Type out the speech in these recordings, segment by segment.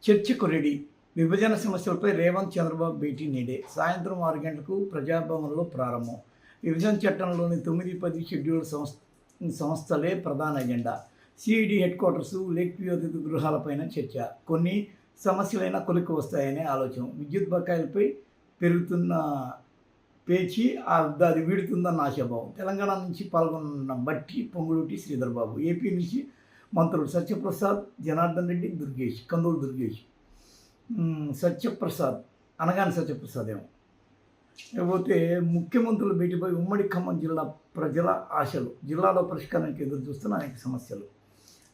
చర్చకు రెడీ. విభజన సమస్యలపై రేవంత్, చంద్రబాబు భేటీ నేడే. సాయంత్రం 6 గంటలకు ప్రజాభవన్లో ప్రారంభం. విభజన చట్టంలోని 9, 10 షెడ్యూల్ సంస్థలే ప్రధాన agenda. CID head quarters, lake view అతిథి గృహాలపైన చర్చ. కొన్ని సమస్యలైనా కొలిక్కి వస్తాయనే ఆలోచన. విద్యుత్ బకాయిలపై పెరుగుతున్న పేచి అది వీడుతుందన్న ఆశాభావం. తెలంగాణ నుంచి పాల్గొన్న బట్టి, పొంగులూటి శ్రీధర్బాబు. ఏపీ నుంచి మంత్రులు సత్యప్రసాద్, జనార్దన్ రెడ్డి, దుర్గేష్, కందులు దుర్గేష్. సత్యప్రసాద్ అనగానే సత్యప్రసాద్ ఏమో. లేకపోతే ముఖ్యమంత్రులు భేటీపై ఉమ్మడి ఖమ్మం జిల్లా ప్రజల ఆశలు. జిల్లాలో పరిష్కారానికి ఎదురు చూస్తున్న అనేక సమస్యలు.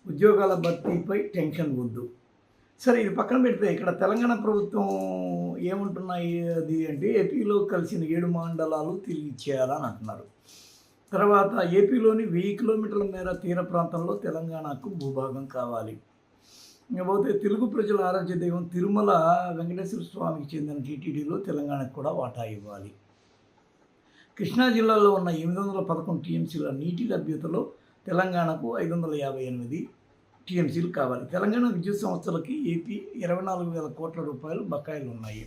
ఉద్యోగాల భర్తీపై టెన్షన్ వద్దు. సరే, ఇది పక్కన పెడితే ఇక్కడ తెలంగాణ ప్రభుత్వం ఏమంటున్నాయి అది అంటే ఏపీలో కలిసిన 7 మండలాలు తిరిగి ఇచ్చేయాలని అంటున్నారు. తర్వాత ఏపీలోని 1000 కిలోమీటర్ల మేర తీర ప్రాంతంలో తెలంగాణకు భూభాగం కావాలి. ఇకపోతే తెలుగు ప్రజల ఆరాధ్య దైవం తిరుమల వెంకటేశ్వర స్వామికి చెందిన టీటీడీలో తెలంగాణకు కూడా వాటా ఇవ్వాలి. కృష్ణా జిల్లాలో ఉన్న 811 టీఎంసీల నీటి లభ్యతలో తెలంగాణకు 558 టీఎంసీలు కావాలి. తెలంగాణ విద్యుత్ సంస్థలకి ఏపీ 24,000 కోట్ల రూపాయలు బకాయిలు ఉన్నాయి.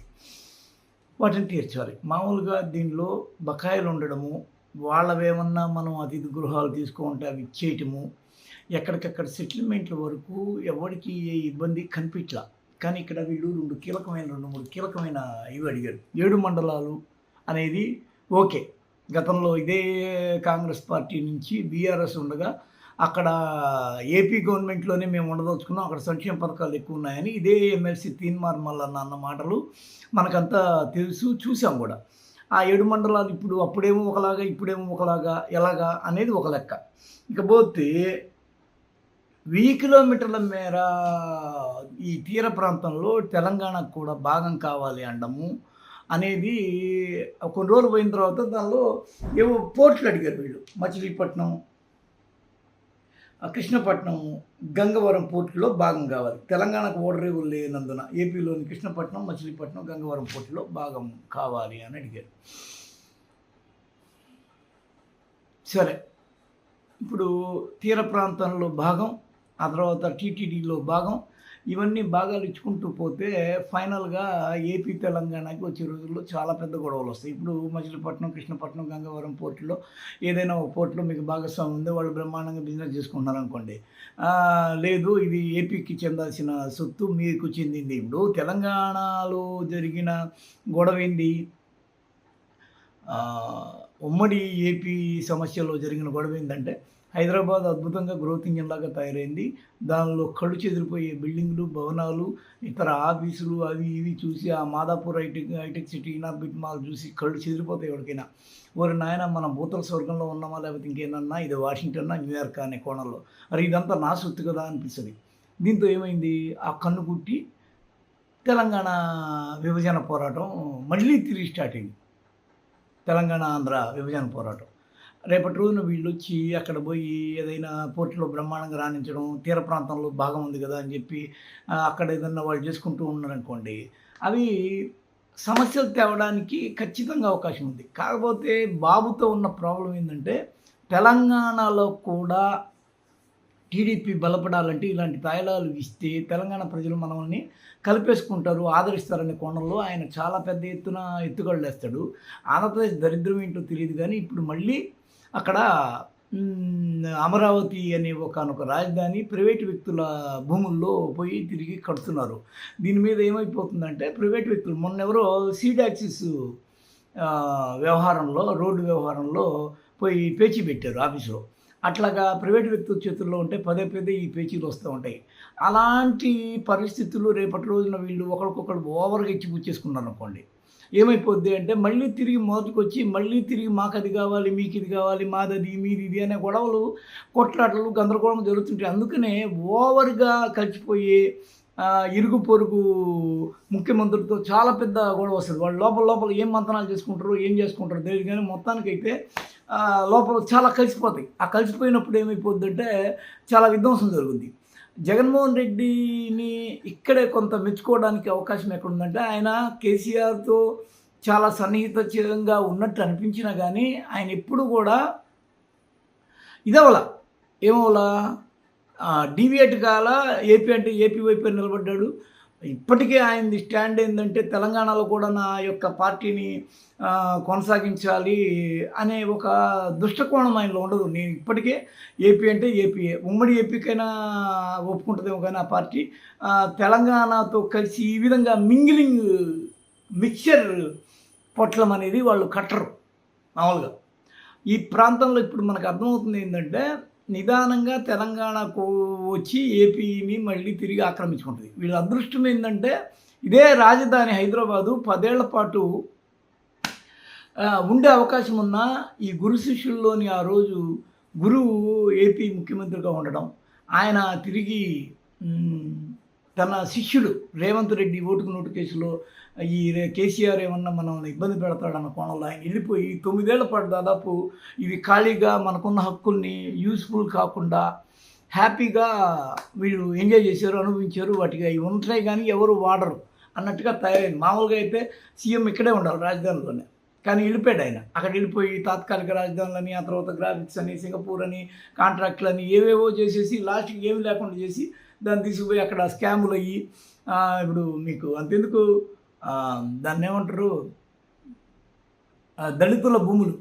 వాటిని తీర్చాలి. మామూలుగా దీనిలో బకాయిలు ఉండడము, వాళ్ళవేమన్నా మనం అతిథి గృహాలు తీసుకుంటే అవి ఇచ్చేయటము, ఎక్కడికక్కడ సెటిల్మెంట్ల వరకు ఎవరికి ఏ ఇబ్బంది కనిపించలా. కానీ ఇక్కడ వీళ్ళు 2-3 కీలకమైన ఇవి అడిగారు. 7 మండలాలు అనేది ఓకే. గతంలో ఇదే కాంగ్రెస్ పార్టీ నుంచి బీఆర్ఎస్ ఉండగా అక్కడ ఏపీ గవర్నమెంట్లోనే మేము ఉండదలుచుకున్నాం, అక్కడ సంక్షేమ పథకాలు ఎక్కువ ఉన్నాయని ఇదే ఎమ్మెల్సీ తీన్మార్ మల్లన్న అన్న మాటలు మనకంతా తెలుసు, చూసాం కూడా. ఆ 7 మండలాలు ఇప్పుడు అప్పుడేమో ఒకలాగా, ఇప్పుడేమో ఒకలాగా, ఎలాగా అనేది ఒక లెక్క. ఇకపోతే 1000 కిలోమీటర్ల మేర ఈ తీర ప్రాంతంలో తెలంగాణకు కూడా భాగం కావాలి అనడము అనేది కొన్ని రోజులు పోయిన తర్వాత దానిలో ఏవో పోర్టులు అడిగారు వీళ్ళు. మచిలీపట్నం, కృష్ణపట్నం, గంగవరం పోర్టులో భాగం కావాలి. తెలంగాణకు ఓడరేవులు లేనందున ఏపీలోని కృష్ణపట్నం, మచిలీపట్నం, గంగవరం పోర్టులో భాగం కావాలి అని అడిగారు. సరే, ఇప్పుడు తీర ప్రాంతంలో భాగం, ఆ తర్వాత టీటీడీలో భాగం, ఇవన్నీ భాగాలు ఇచ్చుకుంటూ పోతే ఫైనల్గా ఏపీ తెలంగాణకి వచ్చే రోజుల్లో చాలా పెద్ద గొడవలు వస్తాయి. ఇప్పుడు మచిలీపట్నం, కృష్ణపట్నం, గంగవరం పోర్టులో ఏదైనా ఒక పోర్టులో మీకు భాగస్వామ్యం ఉంది, వాళ్ళు బ్రహ్మాండంగా బిజినెస్ చేసుకుంటున్నారు అనుకోండి. లేదు, ఇది ఏపీకి చెందాల్సిన సొత్తు మీకు చెందింది. ఇప్పుడు తెలంగాణలో జరిగిన గొడవ ఏంది? ఉమ్మడి ఏపీ సమస్యలో జరిగిన గొడవ ఏంటంటే హైదరాబాద్ అద్భుతంగా గ్రోత్ ఇంజిన్ లాగా తయారైంది. దానిలో కళ్ళు చెదిరిపోయే బిల్డింగ్లు, భవనాలు, ఇతర ఆఫీసులు అవి ఇవి చూసి ఆ Madhapur hitech city, Inorbit mall చూసి కళ్ళు చెదిరిపోతాయి ఎవరికైనా. ఓరి నాయన, మనం భూతల స్వర్గంలో ఉన్నామా లేకపోతే ఇంకేనన్నా, ఇది వాషింగ్టన్నా, న్యూయార్క్ అనే కోణంలో, అరే ఇదంతా నా సొత్తు కదా అనిపిస్తుంది. దీంతో ఏమైంది? ఆ కన్ను కుట్టి తెలంగాణ విభజన పోరాటం మళ్ళీ తిరిగి స్టార్ట్ అయింది. తెలంగాణ ఆంధ్ర విభజన పోరాటం. రేపటి రోజున వీళ్ళు వచ్చి అక్కడ పోయి ఏదైనా పోర్టులో బ్రహ్మాండంగా రాణించడం, తీర ప్రాంతంలో భాగం ఉంది కదా అని చెప్పి అక్కడ ఏదన్నా వాళ్ళు చేసుకుంటూ ఉన్నారనుకోండి, అవి సమస్యలు తేవడానికి ఖచ్చితంగా అవకాశం ఉంది. కాకపోతే బాబుతో ఉన్న ప్రాబ్లం ఏంటంటే తెలంగాణలో కూడా టీడీపీ బలపడాలంటే ఇలాంటి తాయిలాలు ఇస్తే తెలంగాణ ప్రజలు మనల్ని కలిపేసుకుంటారు, ఆదరిస్తారనే కోణంలో ఆయన చాలా పెద్ద ఎత్తున ఎత్తుగడలు వేస్తాడు. ఆంధ్రప్రదేశ్ దరిద్రం ఏంటో తెలియదు, కానీ ఇప్పుడు మళ్ళీ అక్కడ అమరావతి అనే ఒకనొక రాజధాని ప్రైవేటు వ్యక్తుల భూముల్లో పోయి తిరిగి కడుతున్నారు. దీని మీద ఏమైపోతుందంటే ప్రైవేటు వ్యక్తులు మొన్నెవరో సీడ్ యాక్సిస్ వ్యవహారంలో, రోడ్డు వ్యవహారంలో పోయి పేచీ పెట్టారు ఆఫీసులో. అట్లాగా ప్రైవేటు వ్యక్తుల చేతుల్లో ఉంటే పదే పదే ఈ పేచీలు వస్తూ ఉంటాయి. అలాంటి పరిస్థితులు రేపటి రోజున వీళ్ళు ఒకరికొకరు ఓవర్గా ఇచ్చిపుచ్చేసుకున్నారు అనుకోండి, ఏమైపోద్ది అంటే మళ్ళీ తిరిగి మొదటికొచ్చి మళ్ళీ తిరిగి మాకు అది కావాలి, మీకు ఇది కావాలి, మాదది మీది ఇది అనే గొడవలు, కొట్లాటలు, గందరగోళం జరుగుతుంటాయి. అందుకనే ఓవర్గా కలిసిపోయి ఇరుగు పొరుగు ముఖ్యమంత్రులతో చాలా పెద్ద గొడవ వస్తుంది. వాళ్ళు లోపల ఏం మంతనాలు చేసుకుంటారు, ఏం చేసుకుంటారు తెలియదు, కానీ మొత్తానికైతే లోపల చాలా కలిసిపోతాయి. ఆ కలిసిపోయినప్పుడు ఏమైపోద్దంటే చాలా విధ్వంసం జరుగుద్ది. జగన్మోహన్ రెడ్డిని ఇక్కడే కొంత మెచ్చుకోవడానికి అవకాశం ఎక్కడుందంటే ఆయన కేసీఆర్తో చాలా సన్నిహితంగా ఉన్నట్టు అనిపించినా కానీ ఆయన ఎప్పుడు కూడా ఇదవలా ఏమవలా డీవియేట్ కాల ఏపీ అంటే ఏపీ వైపు నిలబడ్డాడు. ఇప్పటికే ఆయనది స్టాండ్ ఏందంటే తెలంగాణలో కూడా నా యొక్క పార్టీని కొనసాగించాలి అనే ఒక దృష్టికోణం ఆయనలో ఉండదు. నేను ఇప్పటికే ఏపీ అంటే ఏపీయే. ఉమ్మడి ఏపీకైనా ఒప్పుకుంటదేమో కానీ ఆ పార్టీ తెలంగాణతో కలిసి ఈ విధంగా మిక్చర్ పొట్లం అనేది వాళ్ళు కట్టరు మామూలుగా. ఈ ప్రాంతంలో ఇప్పుడు మనకు అర్థమవుతుంది ఏంటంటే నిదానంగా తెలంగాణకు వచ్చి ఏపీని మళ్ళీ తిరిగి ఆక్రమించుకుంటుంది. వీళ్ళ అదృష్టం ఏంటంటే ఇదే రాజధాని హైదరాబాదు 10 ఏళ్ల పాటు ఉండే అవకాశం ఉన్న ఈ గురు శిష్యుల్లోని ఆ రోజు గురువు ఏపీ ముఖ్యమంత్రిగా ఉండడం, ఆయన తిరిగి తన శిష్యుడు రేవంత్ రెడ్డి ఓటుకు నోటు కేసులో ఈ కేసీఆర్ ఏమన్నా మనల్ని ఇబ్బంది పెడతాడన్న కోణంలో ఆయన వెళ్ళిపోయి 9 ఏళ్ల పాటు దాదాపు ఇవి ఖాళీగా మనకున్న హక్కుల్ని యూస్ఫుల్ కాకుండా హ్యాపీగా వీళ్ళు ఎంజాయ్ చేశారు, అనుభవించారు. వాటికి అవి ఉంటాయి కానీ ఎవరు వాడరు అన్నట్టుగా తయారైంది. మామూలుగా అయితే సీఎం ఇక్కడే ఉండాలి రాజధానిలోనే, కానీ వెళ్ళిపోయాడు ఆయన. అక్కడ వెళ్ళిపోయి తాత్కాలిక రాజధానులని, ఆ తర్వాత గ్రాఫిక్స్ అని, సింగపూర్ అని, కాంట్రాక్టులని ఏవేవో చేసేసి లాస్ట్కి ఏమి లేకుండా చేసి దాన్ని తీసుకుపోయి అక్కడ స్కాములు అయ్యి ఇప్పుడు మీకు అంతెందుకు దాన్ని ఏమంటారు దళితుల భూములు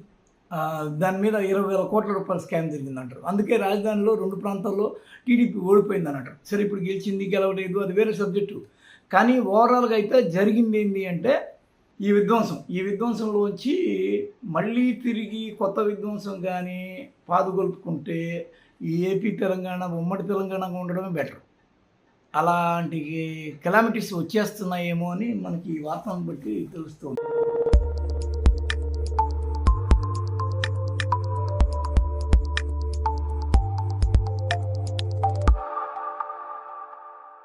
దాని మీద 20,000 కోట్ల రూపాయల స్కామ్ జరిగిందంటారు. అందుకే రాజధానిలో 2 ప్రాంతాల్లో టీడీపీ ఓడిపోయిందని అంటారు. సరే ఇప్పుడు గెలిచింది గెలవలేదు అది వేరే సబ్జెక్టు, కానీ ఓవరాల్గా అయితే జరిగింది ఏంటి అంటే ఈ విధ్వంసంలోంచి మళ్ళీ తిరిగి కొత్త విధ్వంసం కానీ పాదుగొల్పుకుంటే ఈ ఏపీ తెలంగాణ ఉమ్మడి తెలంగాణగా ఉండడమే బెటర్. అలాంటి కెలామిటీస్ వచ్చేస్తున్నాయేమో అని మనకి ఈ వార్తను బట్టి తెలుస్తుంది.